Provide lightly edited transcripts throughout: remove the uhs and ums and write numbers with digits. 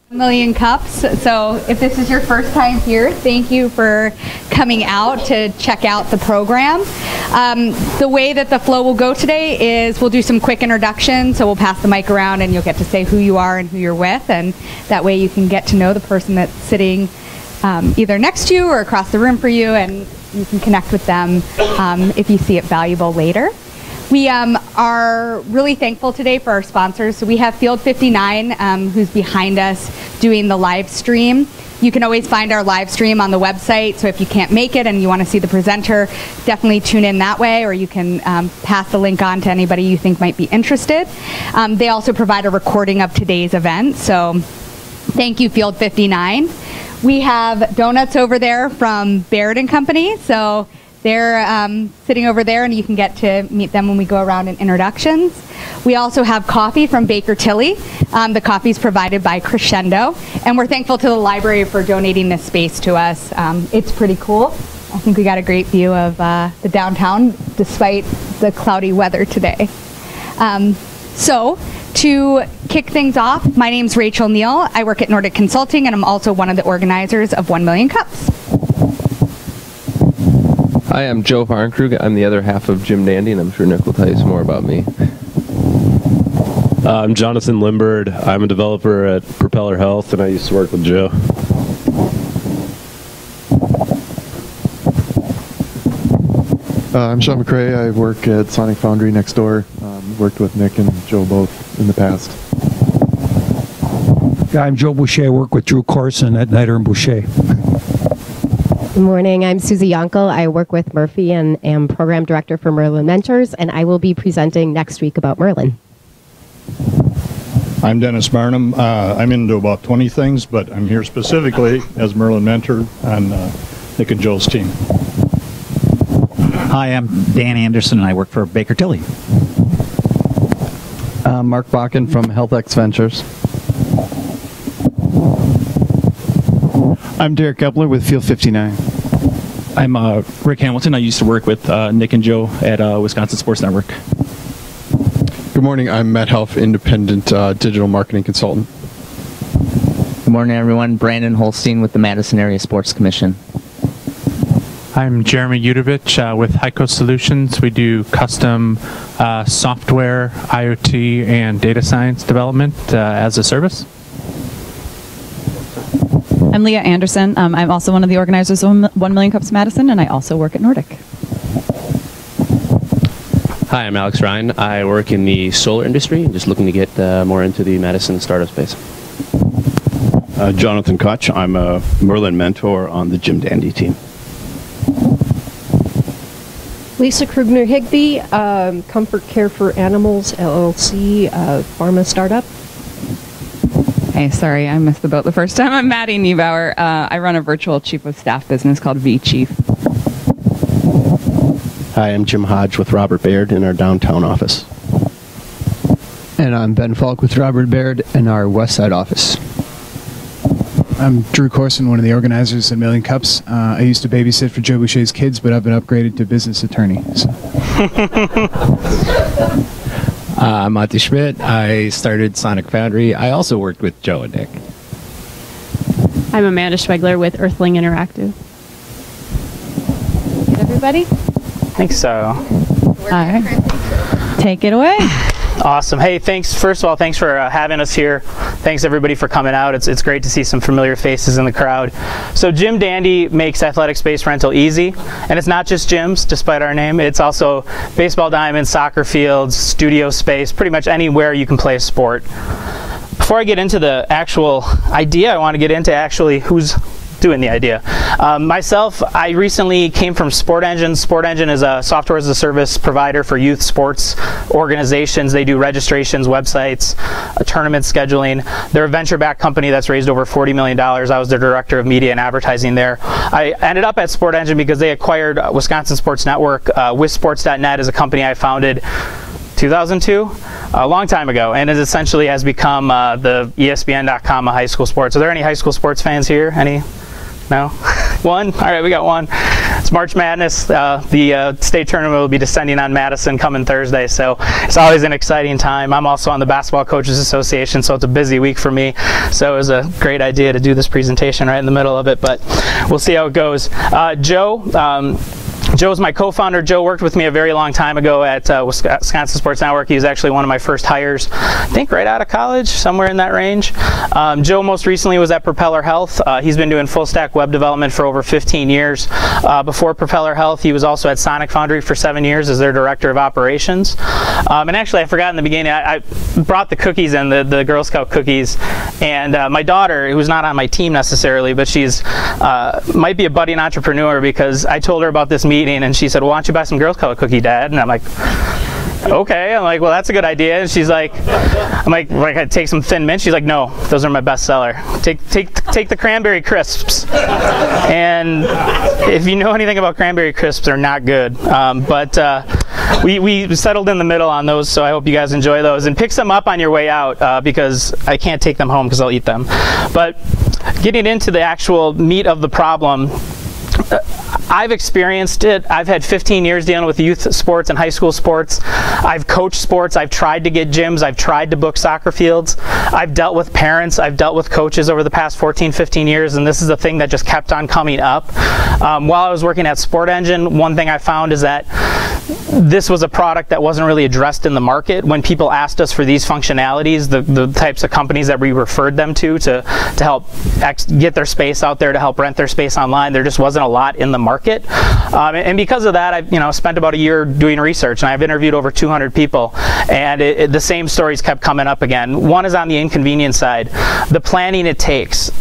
Million cups. So if this is your first time here, thank you for coming out to check out the program. The way that the flow will go today is we'll do some quick introductions. So we'll pass the mic around and you'll get to say who you are and who you're with, and that way you can get to know the person that's sitting either next to you or across the room for you, and you can connect with them if you see it valuable later. We are really thankful today for our sponsors. So we have Field 59, who's behind us doing the live stream. You can always find our live stream on the website, so if you can't make it and you want to see the presenter, definitely tune in that way, or you can pass the link on to anybody you think might be interested. They also provide a recording of today's event, so thank you, Field 59. We have donuts over there from Baird & Company, so they're sitting over there, and you can get to meet them when we go around in introductions. We also have coffee from Baker Tilly. The coffee is provided by Crescendo, and we're thankful to the library for donating this space to us. It's pretty cool. I think we got a great view of the downtown despite the cloudy weather today. So to kick things off, my name's Rachel Neal. I work at Nordic Consulting, and I'm also one of the organizers of 1 Million Cups. Hi, I'm Joe Farnkrug. I'm the other half of GymDandy, and I'm sure Nick will tell you some more about me. I'm Jonathan Limbird. I'm a developer at Propeller Health, and I used to work with Joe. I'm Sean McCrae. I work at Sonic Foundry next door. Worked with Nick and Joe both in the past. I'm Joe Boucher. I work with Drew Corson at Nider & Boucher. Good morning. I'm Susie Yonkel. I work with Murphy and am Program Director for Merlin Mentors, and I will be presenting next week about Merlin. I'm Dennis Barnum. I'm into about 20 things, but I'm here specifically as Merlin Mentor on Nick and Joe's team. Hi, I'm Dan Anderson, and I work for Baker Tilly. Mark Bakken from HealthX Ventures. I'm Derek Epler with Field 59. I'm Rick Hamilton. I used to work with Nick and Joe at Wisconsin Sports Network. Good morning. I'm Matt Helf, independent digital marketing consultant. Good morning, everyone. Brandon Holstein with the Madison Area Sports Commission. I'm Jeremy Udovich with Kartos Solutions. We do custom software, IoT, and data science development as a service. I'm Leah Anderson. I'm also one of the organizers of 1 Million Cups Madison, and I also work at Nordic. Hi, I'm Alex Ryan. I work in the solar industry and just looking to get more into the Madison startup space. Jonathan Koch. I'm a Merlin mentor on the GymDandy team. Lisa Krugner-Higby, Comfort Care for Animals, LLC, pharma startup. Hey, sorry, I missed the boat the first time. I'm Maddie Niebauer. I run a virtual chief of staff business called vChief. Hi, I'm Jim Hodge with Robert Baird in our downtown office. And I'm Ben Falk with Robert Baird in our West Side office. I'm Drew Corson, one of the organizers at Million Cups. I used to babysit for Joe Boucher's kids, but I've been upgraded to business attorney. So. I'm Monty Schmidt. I started Sonic Foundry. I also worked with Joe and Nick. I'm Amanda Schwegler with Earthling Interactive. Good, everybody? I think so. All right. Take it away. Awesome. Hey, thanks. First of all, thanks for having us here. Thanks everybody for coming out. It's great to see some familiar faces in the crowd. So GymDandy makes athletic space rental easy, and it's not just gyms, despite our name. It's also baseball diamonds, soccer fields, studio space, pretty much anywhere you can play a sport. Before I get into the actual idea, I want to get into actually who's doing the idea. Myself, I recently came from Sport Engine. Sport Engine is a software as a service provider for youth sports organizations. They do registrations, websites, tournament scheduling. They're a venture-backed company that's raised over $40 million. I was their director of media and advertising there. I ended up at Sport Engine because they acquired Wisconsin Sports Network. WisSports.net is a company I founded 2002, a long time ago, and it essentially has become the ESPN.com of high school sports. Are there any high school sports fans here? Any? No? One? All right, we got one. It's March Madness. The state tournament will be descending on Madison coming Thursday, so it's always an exciting time. I'm also on the Basketball Coaches Association, so it's a busy week for me. So it was a great idea to do this presentation right in the middle of it, but we'll see how it goes. Joe's my co-founder. Joe worked with me a very long time ago at Wisconsin Sports Network. He was actually one of my first hires, I think right out of college, somewhere in that range. Joe most recently was at Propeller Health. He's been doing full stack web development for over 15 years. Before Propeller Health, he was also at Sonic Foundry for 7 years as their director of operations. And actually, I forgot in the beginning, I brought the cookies in, the Girl Scout cookies, and my daughter, who's not on my team necessarily, but she's might be a budding entrepreneur, because I told her about this meeting and she said, well, why don't you buy some Girl Scout cookie, Dad? And I'm like, okay. I'm like, well, that's a good idea. And she's like, I'm like I take some Thin Mint. She's like, no, those are my best seller. Take the cranberry crisps. And if you know anything about cranberry crisps, they're not good. We settled in the middle on those, so I hope you guys enjoy those. And pick some up on your way out, because I can't take them home because I'll eat them. But getting into the actual meat of the problem, I've experienced it. I've had 15 years dealing with youth sports and high school sports. I've coached sports. I've tried to get gyms. I've tried to book soccer fields. I've dealt with parents. I've dealt with coaches over the past 14, 15 years, and this is a thing that just kept on coming up. While I was working at Sport Engine, one thing I found is that this was a product that wasn't really addressed in the market. When people asked us for these functionalities, the types of companies that we referred them to help get their space out there, to help rent their space online, there just wasn't a lot in the market. And because of that, I've spent about a year doing research, and I've interviewed over 200 people, and the same stories kept coming up again. One is on the inconvenience side, the planning it takes.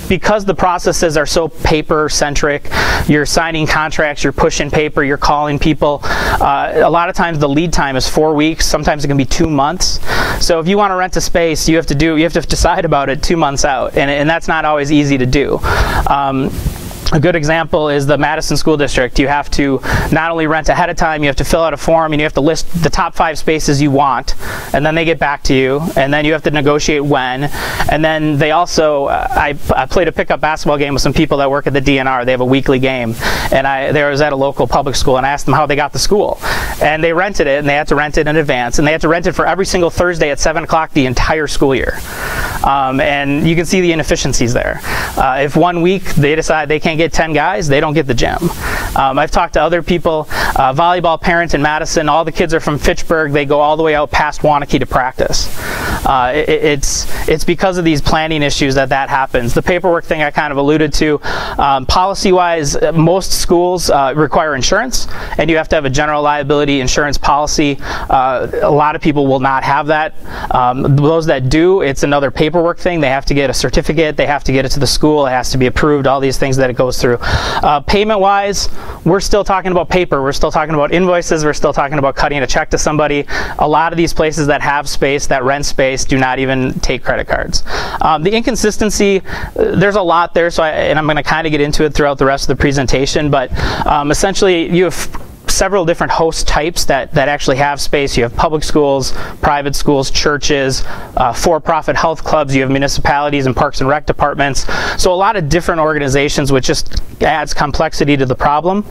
Because the processes are so paper-centric, you're signing contracts, you're pushing paper, you're calling people. A lot of times the lead time is 4 weeks. Sometimes it can be 2 months. So if you want to rent a space, you have to decide about it 2 months out, and that's not always easy to do. A good example is the Madison School District. You have to not only rent ahead of time, you have to fill out a form, and you have to list the top 5 spaces you want, and then they get back to you, and then you have to negotiate when. And then they also, I played a pickup basketball game with some people that work at the DNR. They have a weekly game, and they was at a local public school, and I asked them how they got the school. And they rented it, and they had to rent it in advance, and they had to rent it for every single Thursday at 7 o'clock the entire school year. And you can see the inefficiencies there. If 1 week they decide they can't get 10 guys, they don't get the gym. I've talked to other people, volleyball parents in Madison, all the kids are from Fitchburg, they go all the way out past Waunakee to practice. It's because of these planning issues that happens. The paperwork thing I kind of alluded to, policy-wise, most schools require insurance, and you have to have a general liability insurance policy. A lot of people will not have that. Those that do, it's another paperwork thing. They have to get a certificate, they have to get it to the school, it has to be approved, all these things that it goes through. Payment-wise, we're still talking about paper, we're still talking about invoices, we're still talking about cutting a check to somebody. A lot of these places that have space, that rent space, do not even take credit cards. The inconsistency, there's a lot there, and I'm going to kind of get into it throughout the rest of the presentation, but essentially you have several different host types that actually have space. You have public schools, private schools, churches, for-profit health clubs, you have municipalities and parks and rec departments. So a lot of different organizations, which just adds complexity to the problem.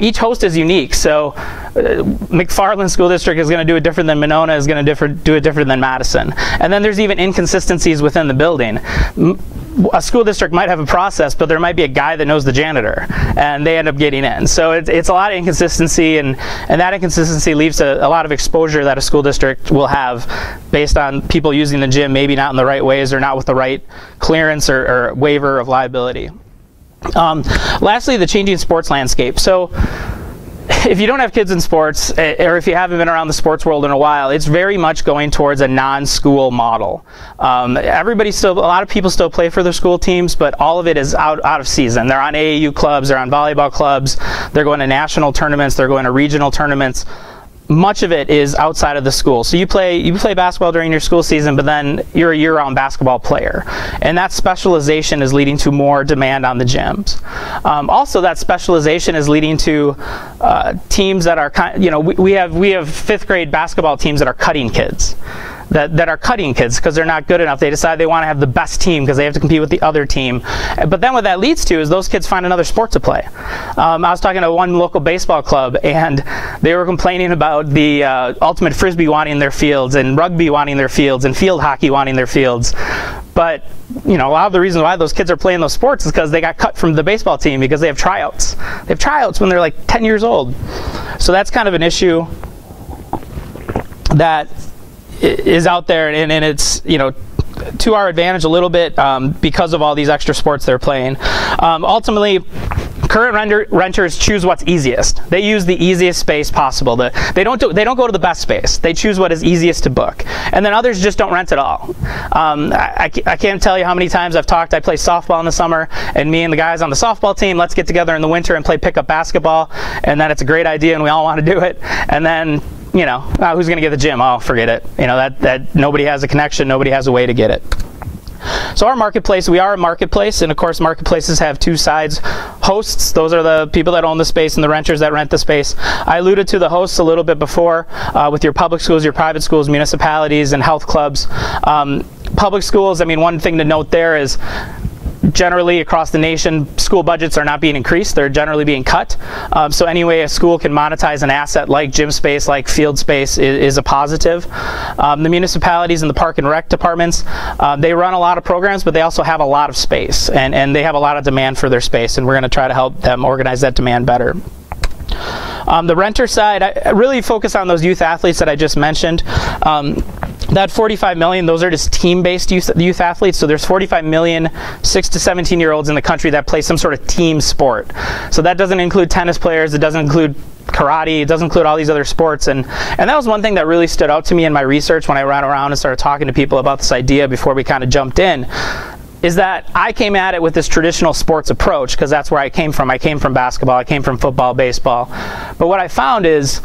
Each host is unique, so McFarland School District is going to do it different than Monona, is going to do it different than Madison. And then there's even inconsistencies within the building. A school district might have a process, but there might be a guy that knows the janitor, and they end up getting in. So it's a lot of inconsistency, and that inconsistency leads to a lot of exposure that a school district will have based on people using the gym maybe not in the right ways or not with the right clearance or waiver of liability. Lastly, the changing sports landscape. So if you don't have kids in sports, or if you haven't been around the sports world in a while, it's very much going towards a non-school model. A lot of people still play for their school teams, but all of it is out of season. They're on AAU clubs, they're on volleyball clubs, they're going to national tournaments, they're going to regional tournaments. Much of it is outside of the school. So you play basketball during your school season, but then you're a year-round basketball player. And that specialization is leading to more demand on the gyms. Also, that specialization is leading to teams that are, we have 5th grade basketball teams that are cutting kids. that are cutting kids because they're not good enough. They decide they want to have the best team because they have to compete with the other team. But then what that leads to is those kids find another sport to play. I was talking to one local baseball club, and they were complaining about the ultimate frisbee wanting their fields, and rugby wanting their fields, and field hockey wanting their fields. But you know, a lot of the reasons why those kids are playing those sports is because they got cut from the baseball team because they have tryouts. They have tryouts when they're like 10 years old. So that's kind of an issue that is out there, and it's, you know, to our advantage a little bit because of all these extra sports they're playing. Ultimately, current renters choose what's easiest. They use the easiest space possible. They don't go to the best space. They choose what is easiest to book. And then others just don't rent at all. I can't tell you how many times I play softball in the summer, and me and the guys on the softball team, let's get together in the winter and play pickup basketball, and then it's a great idea and we all want to do it. And then, you know, who's going to get the gym? Oh, forget it. You know, that nobody has a connection, nobody has a way to get it. So our marketplace, we are a marketplace, and of course marketplaces have two sides. Hosts, those are the people that own the space, and the renters that rent the space. I alluded to the hosts a little bit before with your public schools, your private schools, municipalities, and health clubs. Public schools, I mean, one thing to note there is generally across the nation, school budgets are not being increased. They're generally being cut. So any way a school can monetize an asset like gym space, like field space, is a positive. The municipalities and the park and rec departments, they run a lot of programs, but they also have a lot of space, and they have a lot of demand for their space, and we're going to try to help them organize that demand better. The renter side, I really focus on those youth athletes that I just mentioned. That 45 million, those are just team-based youth athletes. So there's 45 million 6 to 17-year-olds in the country that play some sort of team sport. So that doesn't include tennis players, it doesn't include karate, it doesn't include all these other sports. And that was one thing that really stood out to me in my research when I ran around and started talking to people about this idea before we kind of jumped in, is that I came at it with this traditional sports approach because that's where I came from. I came from basketball, I came from football, baseball. But what I found is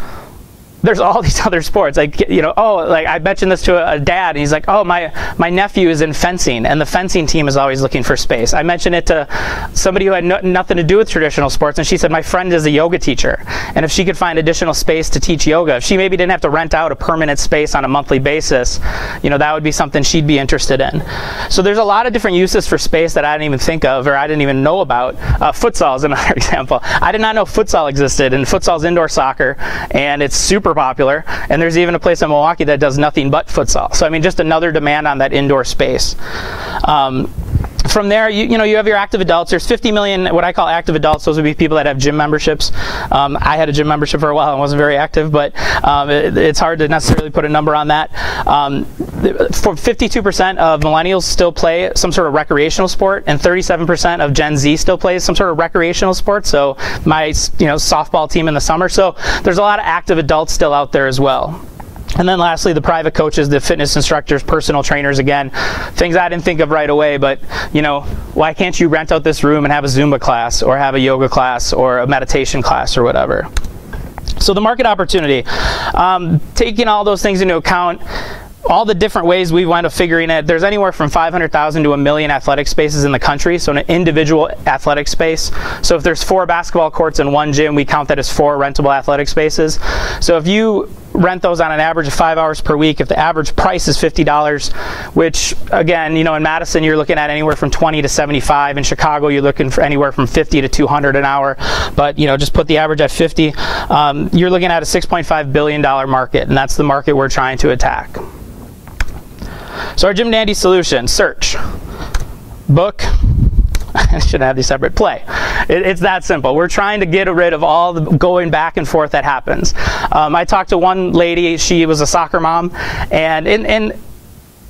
there's all these other sports, like, you know, oh, like I mentioned this to a dad, and he's like, oh, my nephew is in fencing, and the fencing team is always looking for space. I mentioned it to somebody who had nothing to do with traditional sports, and she said, my friend is a yoga teacher, and if she could find additional space to teach yoga, if she maybe didn't have to rent out a permanent space on a monthly basis, you know, that would be something she'd be interested in. So there's a lot of different uses for space that I didn't even think of, or I didn't even know about. Futsal is another example. I did not know futsal existed, and futsal's indoor soccer, and it's super popular, and there's even a place in Milwaukee that does nothing but futsal. So I mean, just another demand on that indoor space. From there, you know, you have your active adults. There's 50 million what I call active adults. Those would be people that have gym memberships. I had a gym membership for a while and wasn't very active, but it's hard to necessarily put a number on that. For 52% of millennials still play some sort of recreational sport, and 37% of Gen Z still plays some sort of recreational sport. So my, you know, softball team in the summer. So there's a lot of active adults still out there as well. And then lastly, the private coaches, the fitness instructors, personal trainers, again, things I didn't think of right away, but, you know, why can't you rent out this room and have a Zumba class or have a yoga class or a meditation class or whatever? So the market opportunity, taking all those things into account, all the different ways we wound up figuring it, there's anywhere from 500,000 to 1 million athletic spaces in the country, so an individual athletic space. So if there's 4 basketball courts in one gym, we count that as 4 rentable athletic spaces. So if you rent those on an average of 5 hours per week, if the average price is $50, which again, you know, in Madison you're looking at anywhere from 20 to 75, in Chicago you're looking for anywhere from 50 to 200 an hour, but you know, just put the average at 50, you're looking at a $6.5 billion market, and that's the market we're trying to attack. So our GymDandy solution: search, book, I shouldn't have these separate, play. It's that simple. We're trying to get rid of all the going back and forth that happens. I talked to one lady, she was a soccer mom, and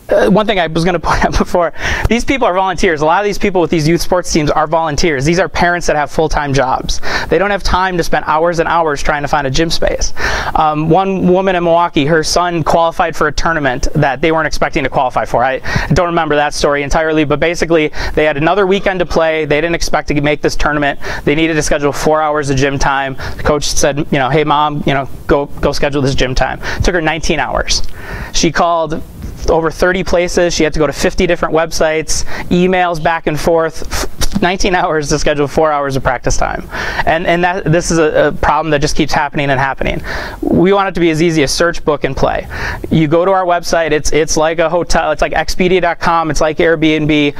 one thing I was going to point out before, these people are volunteers. A lot of these people with these youth sports teams are volunteers. These are parents that have full-time jobs. They don't have time to spend hours and hours trying to find a gym space. One woman in Milwaukee, her son qualified for a tournament that they weren't expecting to qualify for. I don't remember that story entirely, but basically they had another weekend to play. They didn't expect to make this tournament. They needed to schedule 4 hours of gym time. The coach said, you know, hey mom, you know, go schedule this gym time. It took her 19 hours. She called over 30 places. She had to go to 50 different websites, emails back and forth, 19 hours to schedule 4 hours of practice time. And this is a problem that just keeps happening and happening. We want it to be as easy as search, book, and play. You go to our website, it's like a hotel, it's like Expedia.com, it's like Airbnb.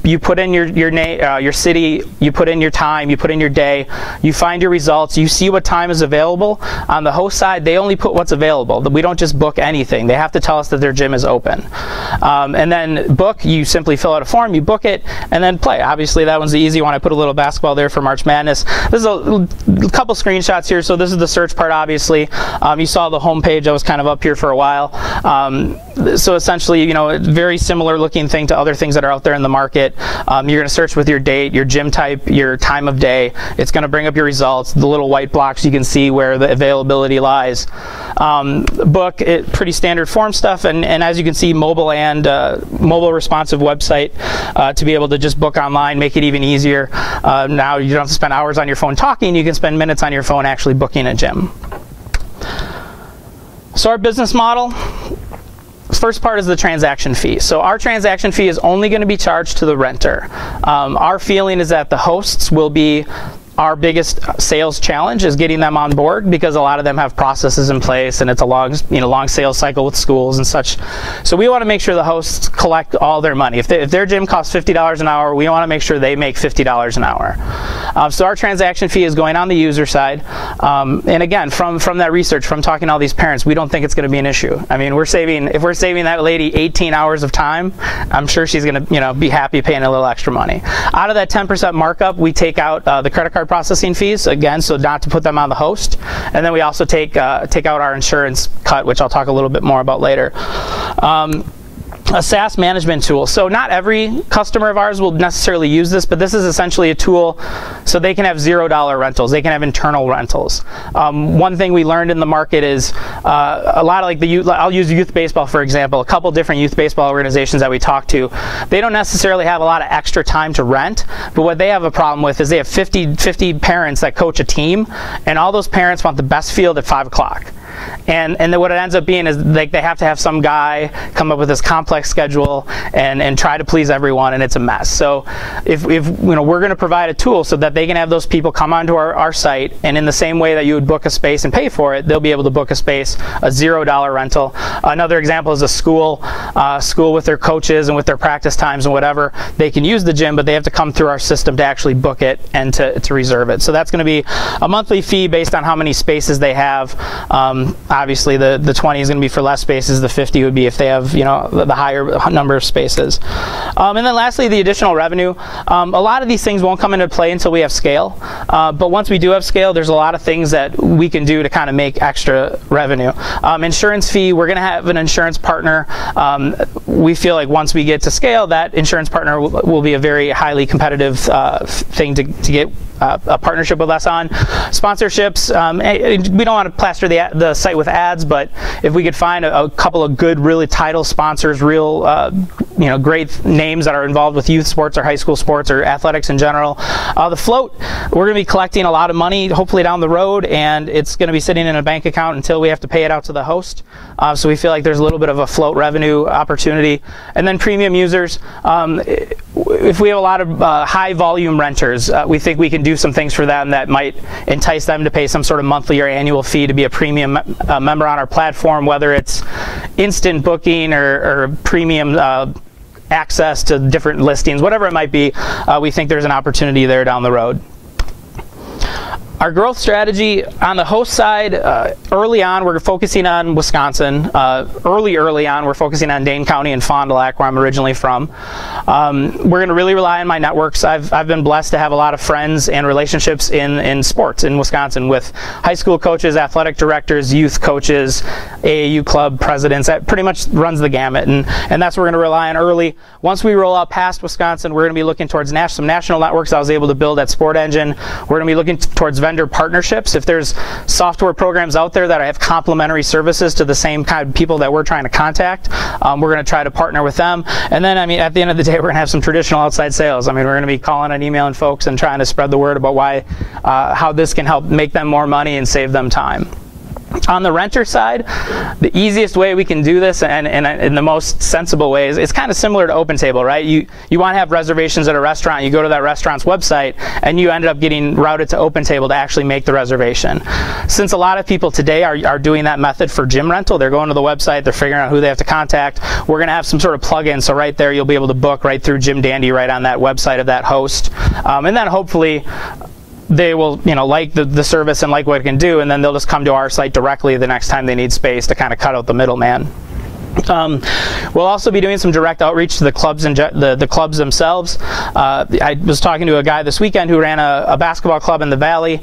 You put in your name, your city, you put in your time, you put in your day, you find your results, you see what time is available. On the host side, they only put what's available. We don't just book anything. They have to tell us that their gym is open. And then book, you simply fill out a form, you book it, and then play. Obviously, that one's the easy one. I put a little basketball there for March Madness. This is a couple screenshots here. So this is the search part, obviously. You saw the home page that was kind of up here for a while. So essentially, you know, very similar looking thing to other things that are out there in the market. You're going to search with your date, your gym type, your time of day. It's going to bring up your results, the little white blocks, you can see where the availability lies. Book, pretty standard form stuff, and as you can see, mobile and mobile responsive website to be able to just book online, make it even easier. Now you don't have to spend hours on your phone talking, you can spend minutes on your phone actually booking a gym. So our business model, first part is the transaction fee. So our transaction fee is only going to be charged to the renter. Our feeling is that the hosts will be our biggest sales challenge, is getting them on board, because a lot of them have processes in place and it's a long sales cycle with schools and such. So we want to make sure the hosts collect all their money. If their gym costs $50 an hour, we want to make sure they make $50 an hour. So our transaction fee is going on the user side. And again, from that research, from talking to all these parents, we don't think it's going to be an issue. I mean, if we're saving that lady 18 hours of time, I'm sure she's going to be happy paying a little extra money. Out of that 10% markup, we take out the credit card processing fees, again, so not to put them on the host. And then we also take out our insurance cut, which I'll talk a little bit more about later. A SaaS management tool. So not every customer of ours will necessarily use this, but this is essentially a tool so they can have $0 rentals. They can have internal rentals. One thing we learned in the market is a lot of I'll use youth baseball for example. A couple different youth baseball organizations that we talk to, they don't necessarily have a lot of extra time to rent, but what they have a problem with is they have 50 parents that coach a team, and all those parents want the best field at 5 o'clock. And then what it ends up being is they have to have some guy come up with this complex schedule and try to please everyone, and it's a mess. So if we're going to provide a tool so that they can have those people come onto our site, and in the same way that you would book a space and pay for it, they'll be able to book a space, a $0 rental. Another example is a school with their coaches and with their practice times and whatever. They can use the gym, but they have to come through our system to actually book it and to reserve it. So that's going to be a monthly fee based on how many spaces they have. Obviously the 20 is going to be for less spaces, the 50 would be if they have the higher number of spaces. And then lastly, the additional revenue. A lot of these things won't come into play until we have scale, but once we do have scale, there's a lot of things that we can do to kind of make extra revenue. Insurance fee, we're going to have an insurance partner. We feel like once we get to scale, that insurance partner will be a very highly competitive thing to get a partnership with us on. Sponsorships, we don't want to plaster the site with ads, but if we could find a couple of good, really title sponsors, real great names that are involved with youth sports or high school sports or athletics in general. The float, we're going to be collecting a lot of money hopefully down the road, and it's going to be sitting in a bank account until we have to pay it out to the host. So we feel like there's a little bit of a float revenue opportunity. And then premium users, if we have a lot of high volume renters, we think we can do some things for them that might entice them to pay some sort of monthly or annual fee to be a premium member on our platform, whether it's instant booking or premium access to different listings, whatever it might be. We think there's an opportunity there down the road. Our growth strategy on the host side, early on we're focusing on Wisconsin. Early on we're focusing on Dane County and Fond du Lac, where I'm originally from. We're going to really rely on my networks. I've been blessed to have a lot of friends and relationships in sports in Wisconsin with high school coaches, athletic directors, youth coaches, AAU club presidents. That pretty much runs the gamut, and that's what we're going to rely on early. Once we roll out past Wisconsin, we're going to be looking towards some national networks I was able to build at Sport Engine. We're going to be looking towards vendor partnerships. If there's software programs out there that have complementary services to the same kind of people that we're trying to contact, we're going to try to partner with them. And then, I mean, at the end of the day, we're going to have some traditional outside sales. I mean, we're going to be calling and emailing folks and trying to spread the word about how this can help make them more money and save them time. On the renter side, the easiest way we can do this and in the most sensible way is it's kind of similar to OpenTable, right? You want to have reservations at a restaurant, you go to that restaurant's website, and you end up getting routed to OpenTable to actually make the reservation. Since a lot of people today are doing that method for gym rental, they're going to the website, they're figuring out who they have to contact. We're going to have some sort of plugin, so right there you'll be able to book right through GymDandy right on that website of that host. And then hopefully they will, like the service and like what it can do, and then they'll just come to our site directly the next time they need space to kind of cut out the middleman. We'll also be doing some direct outreach to the clubs and the clubs themselves. I was talking to a guy this weekend who ran a basketball club in the Valley.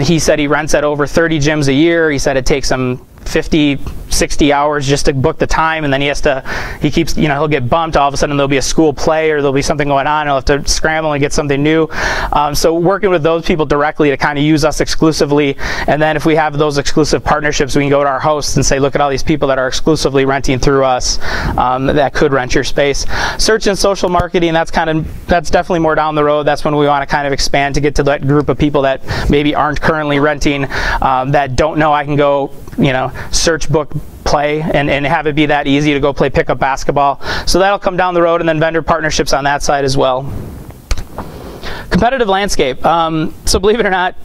He said he rents at over 30 gyms a year. He said it takes him 50, 60 hours just to book the time, and then he'll get bumped. All of a sudden there'll be a school play or there'll be something going on. He'll have to scramble and get something new. So working with those people directly to kind of use us exclusively, and then if we have those exclusive partnerships, we can go to our hosts and say, look at all these people that are exclusively renting through us that could rent your space. Search and social marketing, that's definitely more down the road. That's when we want to kind of expand to get to that group of people that maybe aren't currently renting, that don't know I can go, search, book, play, and have it be that easy to go play pickup basketball. So that'll come down the road, and then vendor partnerships on that side as well. Competitive landscape. So believe it or not,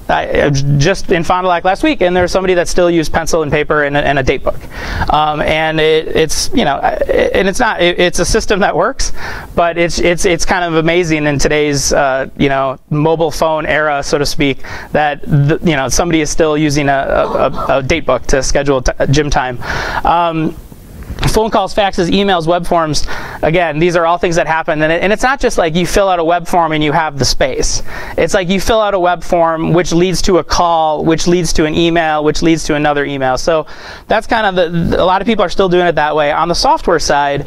I was just in Fond du Lac last week, and there's somebody that still used pencil and paper and a date book, and it's a system that works, but it's kind of amazing in today's mobile phone era, so to speak, that somebody is still using a date book to schedule gym time. Phone calls, faxes, emails, web forms. Again, these are all things that happen, and it's not just like you fill out a web form and you have the space. It's like you fill out a web form, which leads to a call, which leads to an email, which leads to another email. So that's kind of a lot of people are still doing it that way. On the software side,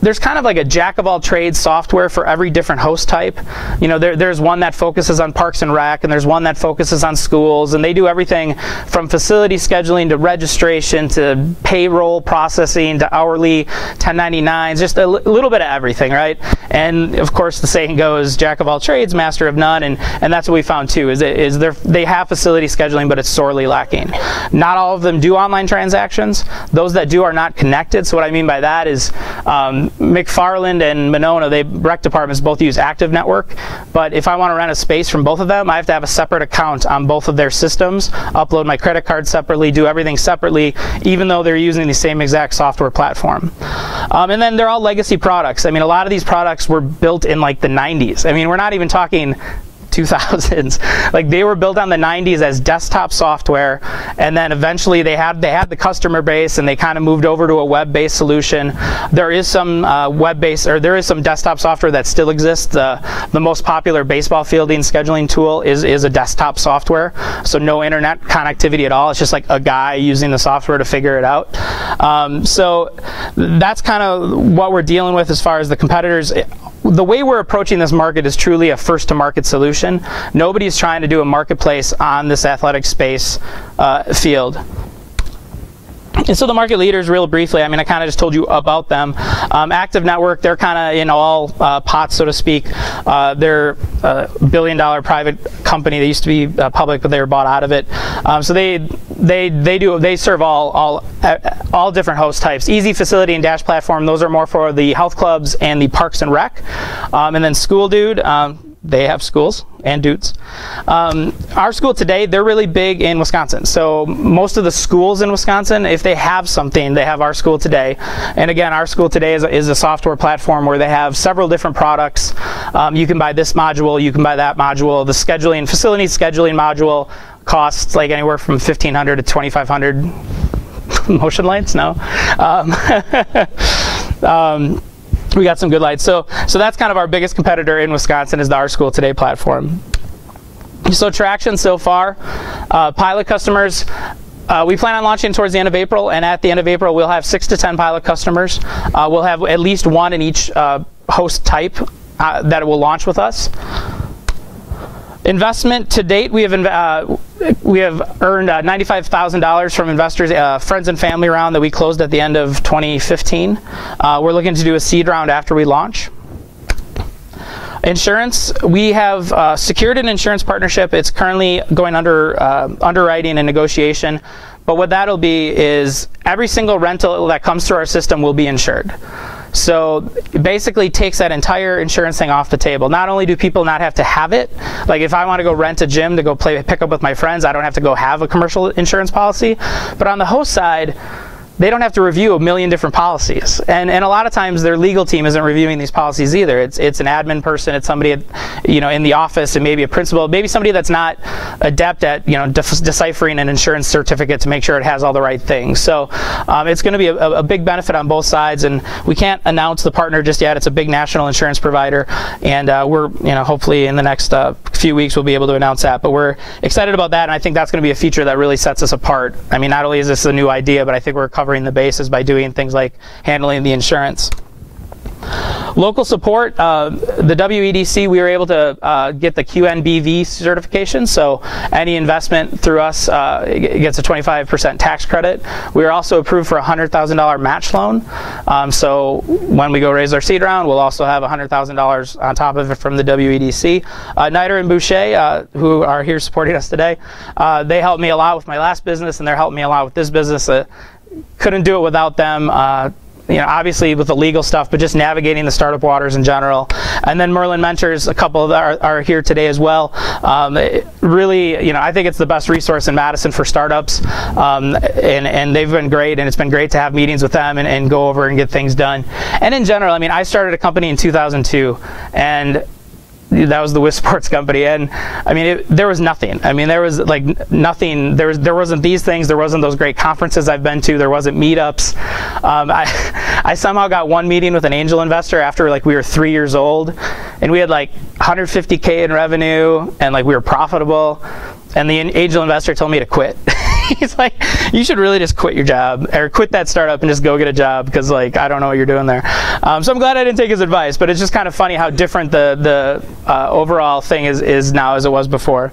there's kind of like a jack of all trades software for every different host type. There's one that focuses on Parks and Rec, and there's one that focuses on schools, and they do everything from facility scheduling to registration to payroll processing to hourly 1099s, just a little bit of everything, right? And of course the saying goes, jack of all trades, master of none, and that's what we found too, is they have facility scheduling, but it's sorely lacking. Not all of them do online transactions. Those that do are not connected. So what I mean by that is McFarland and Monona, rec departments both use Active Network, but if I want to rent a space from both of them, I have to have a separate account on both of their systems, upload my credit card separately, do everything separately, even though they're using the same exact software platform. And then they're all legacy products. I mean, a lot of these products were built in like the 90s. I mean, we're not even talking 2000s. Like, they were built on the 90s as desktop software, and then eventually they had the customer base, and they kind of moved over to a web-based solution. There is some there is some desktop software that still exists. The most popular baseball fielding scheduling tool is a desktop software, so no internet connectivity at all. It's just like a guy using the software to figure it out. So that's kind of what we're dealing with as far as the competitors. The way we're approaching this market is truly a first-to-market solution. Nobody's trying to do a marketplace on this athletic space field. And so the market leaders, real briefly, I mean, I kind of just told you about them. Active Network, they're kind of in all pots, so to speak. They're a billion-dollar private company. They used to be public, but they were bought out of it. So they serve all different host types. Easy Facility and Dash Platform, those are more for the health clubs and the Parks and Rec. And then School Dude, they have schools and dudes. Our School Today, they're really big in Wisconsin. So most of the schools in Wisconsin, if they have something, they have Our School Today. And again, Our School Today is a software platform where they have several different products. You can buy this module, you can buy that module. The facility scheduling module costs like anywhere from $1,500 to $2,500. Motion lights? No. We got some good lights. So that's kind of our biggest competitor in Wisconsin, is the Our School Today platform. So traction so far, pilot customers, we plan on launching towards the end of April, and at the end of April we'll have 6 to 10 pilot customers. We'll have at least one in each host type that will launch with us. Investment to date, we have earned $95,000 from investors, friends and family round that we closed at the end of 2015. We're looking to do a seed round after we launch. Insurance, we have secured an insurance partnership. It's currently going under underwriting and negotiation. But what that'll be is every single rental that comes through our system will be insured. So it basically takes that entire insurance thing off the table. Not only do people not have to have it, like if I want to go rent a gym to go pick up with my friends, I don't have to go have a commercial insurance policy. But on the host side, they don't have to review a million different policies, and a lot of times their legal team isn't reviewing these policies either. It's an admin person, it's somebody in the office, and maybe a principal, maybe somebody that's not adept at deciphering an insurance certificate to make sure it has all the right things. So it's going to be a big benefit on both sides, and we can't announce the partner just yet. It's a big national insurance provider, and we're hopefully in the next few weeks we'll be able to announce that. But we're excited about that, and I think that's going to be a feature that really sets us apart. I mean, not only is this a new idea, but I think we're covering the bases by doing things like handling the insurance. Local support, the WEDC, we were able to get the QNBV certification, so any investment through us gets a 25% tax credit. We are also approved for a $100,000 match loan, so when we go raise our seed round, we'll also have $100,000 on top of it from the WEDC. Niter and Boucher, who are here supporting us today, they helped me a lot with my last business, and they're helping me a lot with this business. Couldn't do it without them. Obviously with the legal stuff, but just navigating the startup waters in general. And then Merlin Mentors, a couple of are here today as well. Really, I think it's the best resource in Madison for startups, and they've been great, and it's been great to have meetings with them and go over and get things done. And in general, I mean, I started a company in 2002, and that was the Wisp Sports company, and I mean there was nothing. I mean there was like nothing. There wasn't these things. There wasn't those great conferences I've been to. There wasn't meetups. I somehow got one meeting with an angel investor after like we were 3 years old, and we had like 150K in revenue, and like we were profitable, and the angel investor told me to quit. He's like, you should really just quit your job or quit that startup and just go get a job, because like I don't know what you're doing there. So I'm glad I didn't take his advice, but it's just kind of funny how different the overall thing is now as it was before.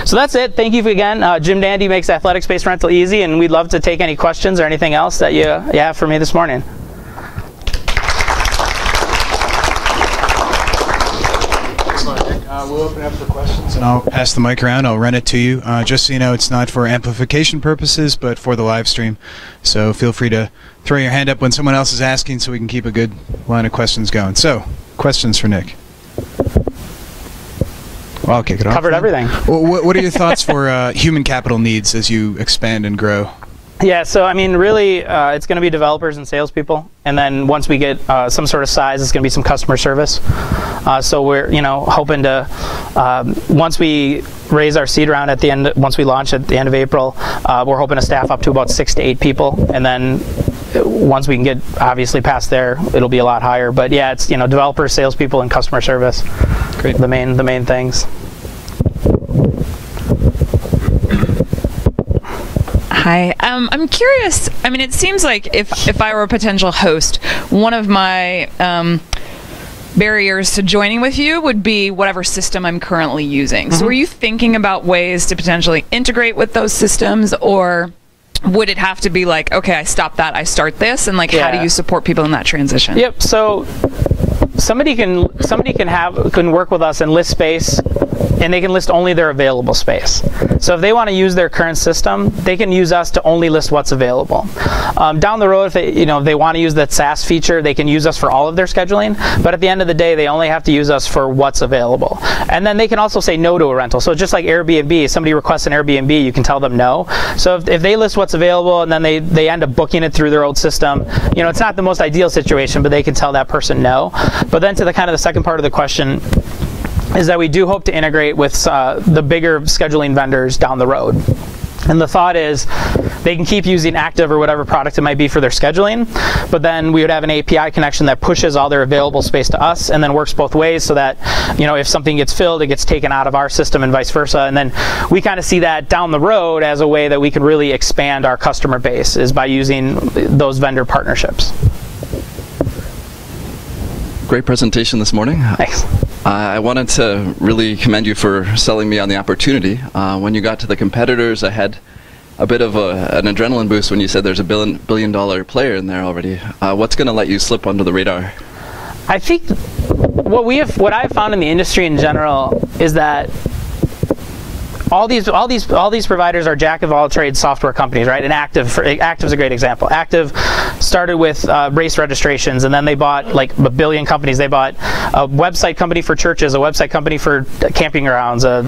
So that's it. Thank you again. GymDandy makes athletic space rental easy, and we'd love to take any questions or anything else that you have for me this morning. We'll open up for questions, and I'll pass the mic around. I'll run it to you. Just so you know, it's not for amplification purposes, but for the live stream. So feel free to throw your hand up when someone else is asking, so we can keep a good line of questions going. So, questions for Nick? Well, I'll kick it off. Covered everything. Well, what are your thoughts for human capital needs as you expand and grow? Yeah, so I mean, really, it's going to be developers and salespeople, and then once we get some sort of size, it's going to be some customer service. So we're, hoping to once we raise our seed round at the end, once we launch at the end of April, we're hoping to staff up to about 6 to 8 people, and then once we can get obviously past there, it'll be a lot higher. But yeah, it's developers, salespeople, and customer service. Great. The main things. Hi, I'm curious. I mean, it seems like if I were a potential host, one of my barriers to joining with you would be whatever system I'm currently using. So are you thinking about ways to potentially integrate with those systems, or would it have to be like, okay, I stop that, I start this, and like, how do you support people in that transition? Yep. So somebody can work with us and list space, and they can list only their available space. So if they want to use their current system, they can use us to only list what's available. Down the road, if they want to use that SaaS feature, they can use us for all of their scheduling. But at the end of the day, they only have to use us for what's available. And then they can also say no to a rental. So just like Airbnb, if somebody requests an Airbnb, you can tell them no. So if they list what's available and then they end up booking it through their old system, it's not the most ideal situation, but they can tell that person no. But then to the second part of the question, is that we do hope to integrate with the bigger scheduling vendors down the road. And the thought is they can keep using Active or whatever product it might be for their scheduling, but then we would have an API connection that pushes all their available space to us, and then works both ways, so that if something gets filled, it gets taken out of our system and vice versa. And then we kind of see that down the road as a way that we can really expand our customer base, is by using those vendor partnerships. Great presentation this morning. Thanks. I wanted to really commend you for selling me on the opportunity. When you got to the competitors, I had a bit of an adrenaline boost when you said there's a billion-dollar player in there already. What's going to let you slip under the radar? I think what I've found in the industry in general is that all these providers are jack of all trades software companies, right? And Active is a great example. Active started with race registrations, and then they bought like a billion companies. They bought a website company for churches, a website company for camping grounds, a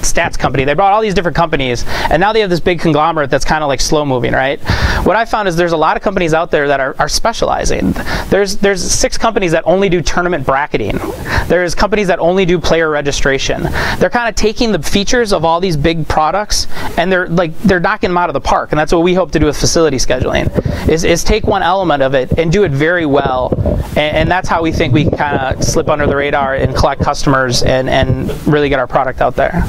stats company. They bought all these different companies, and now they have this big conglomerate that's kind of like slow moving, right? What I found is there's a lot of companies out there that are specializing. There's 6 companies that only do tournament bracketing. There's companies that only do player registration. They're kind of taking the features of all these big products and they're knocking them out of the park, and that's what we hope to do with facility scheduling is take one element of it and do it very well, and that's how we think we can kind of slip under the radar and collect customers and really get our product out there.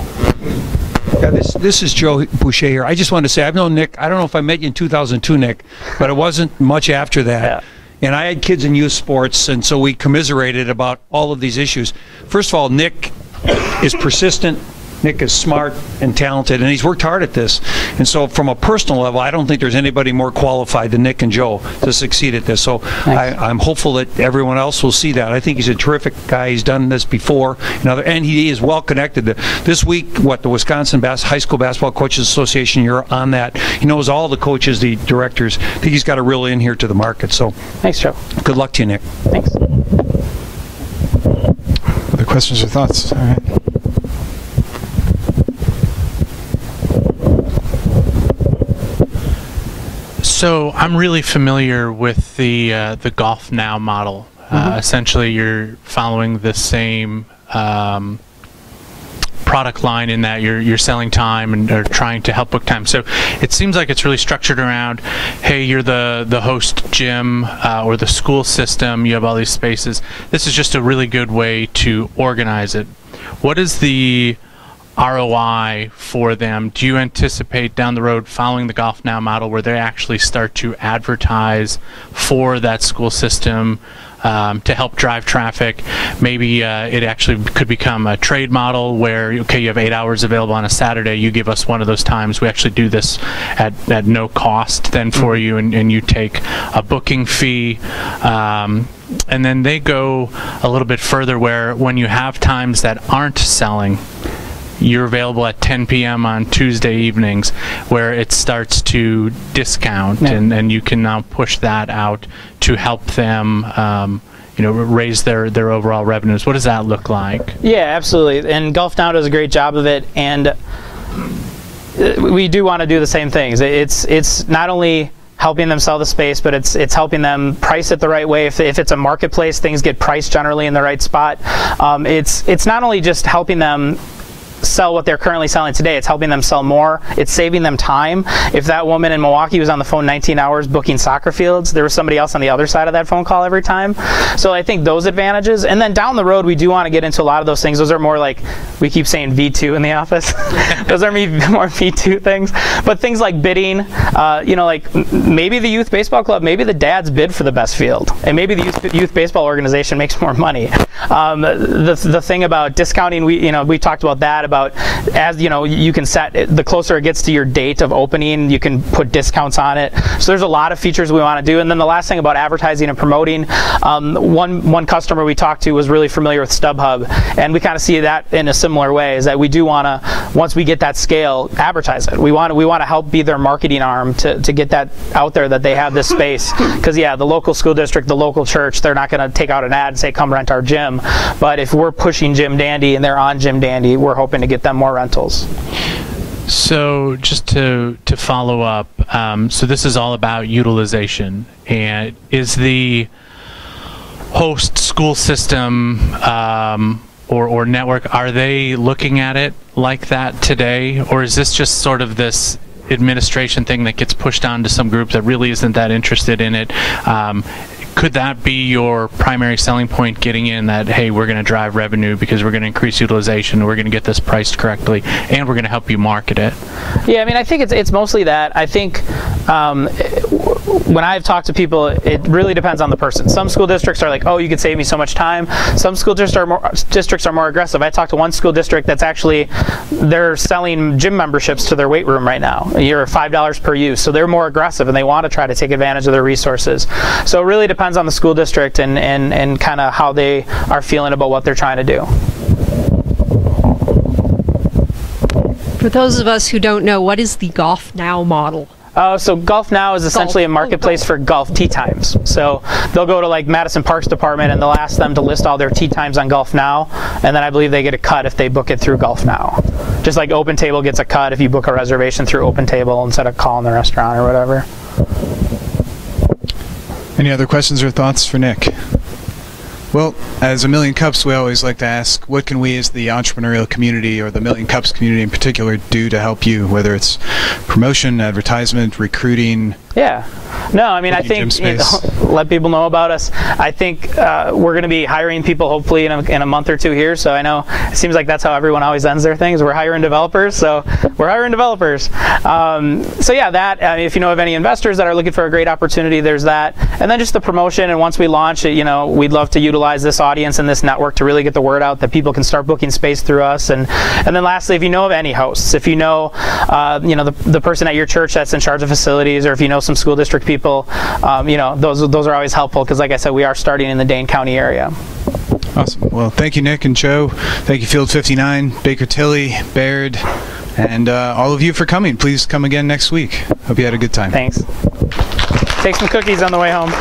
Yeah, this is Joe Boucher here. I just wanted to say I've known Nick. I don't know if I met you in 2002, Nick, but it wasn't much after that. Yeah. And I had kids in youth sports, and so we commiserated about all of these issues. First of all, Nick is persistent. Nick is smart and talented, and he's worked hard at this. And so from a personal level, I don't think there's anybody more qualified than Nick and Joe to succeed at this. So I'm hopeful that everyone else will see that. I think he's a terrific guy. He's done this before. And he is well connected. This week, the Wisconsin High School Basketball Coaches Association, you're on that. He knows all the coaches, the directors. I think he's got a real in here to the market. So thanks, Joe. Good luck to you, Nick. Thanks. Other questions or thoughts? All right. So I'm really familiar with the Golf Now model. Essentially, you're following the same product line in that you're selling time and are trying to help book time. So it seems like it's really structured around, hey, you're the host gym or the school system. You have all these spaces. This is just a really good way to organize it. What is the ROI for them? Do you anticipate down the road following the Golf Now model where they actually start to advertise for that school system to help drive traffic? Maybe it actually could become a trade model where, okay, you have 8 hours available on a Saturday, you give us one of those times, we actually do this at no cost then for you, and you take a booking fee. And then they go a little bit further where when you have times that aren't selling, you're available at 10 p.m. on Tuesday evenings, where it starts to discount, and you can now push that out to help them raise their overall revenues. What does that look like? Yeah, absolutely. And Golf Now does a great job of it, and we do want to do the same things. It's not only helping them sell the space, but it's helping them price it the right way. If it's a marketplace, things get priced generally in the right spot. It's not only just helping them sell what they're currently selling today, it's helping them sell more. It's saving them time. If that woman in Milwaukee was on the phone 19 hours booking soccer fields, there was somebody else on the other side of that phone call every time. So I think those advantages, and then down the road we do want to get into a lot of those things. Those are more like, we keep saying V2 in the office. Those are more V2 things, but things like bidding, like maybe the youth baseball club, maybe the dads bid for the best field, and maybe the youth baseball organization makes more money. The thing about discounting, we talked about that, about, as you can set the closer it gets to your date of opening, you can put discounts on it. So there's a lot of features we want to do. And then the last thing about advertising and promoting, one customer we talked to was really familiar with StubHub, and we kind of see that in a similar way, is that we do want to, once we get that scale, advertise it. We want to help be their marketing arm to get that out there, that they have this space. Because the local school district, the local church, they're not going to take out an ad and say, come rent our gym. But if we're pushing GymDandy and they're on GymDandy, we're hoping to get them more rentals. So just to follow up, so this is all about utilization, and is the host school system or network, are they looking at it like that today, or is this just sort of this administration thing that gets pushed on to some group that really isn't that interested in it? Could that be your primary selling point, getting in that, hey, we're going to drive revenue because we're going to increase utilization, we're going to get this priced correctly, and we're going to help you market it? Yeah, I think it's mostly that. I think when I've talked to people, it really depends on the person. Some school districts are like, oh, you could save me so much time. Some school districts are more aggressive. I talked to one school district that's actually, they're selling gym memberships to their weight room right now. You're $5 per use. So they're more aggressive, and they want to try to take advantage of their resources. So it really depends depends on the school district and kind of how they are feeling about what they're trying to do. For those of us who don't know, what is the Golf Now model? So Golf Now is essentially a marketplace for golf tee times. So they'll go to like Madison Parks Department and they'll ask them to list all their tee times on Golf Now, and then I believe they get a cut if they book it through Golf Now. Just like Open Table gets a cut if you book a reservation through Open Table instead of calling the restaurant or whatever. Any other questions or thoughts for Nick? Well, as a Million Cups, we always like to ask, what can we as the entrepreneurial community, or the Million Cups community in particular, do to help you, whether it's promotion, advertisement, recruiting? Yeah. No, I mean, I think, let people know about us. I think we're going to be hiring people hopefully in a month or two here. So I know it seems like that's how everyone always ends their things. We're hiring developers. So we're hiring developers. So yeah, that, if you know of any investors that are looking for a great opportunity, there's that. And then just the promotion. And once we launch it, we'd love to utilize this audience and this network to really get the word out that people can start booking space through us. And then lastly, if you know of any hosts, if you know, the person at your church that's in charge of facilities, or if you know some school district people, those are always helpful, because like I said, we are starting in the Dane County area. Awesome. Well, thank you, Nick and Joe. Thank you, Field 59, Baker Tilly, Baird, and all of you for coming. Please come again next week. Hope you had a good time. Thanks. Take some cookies on the way home.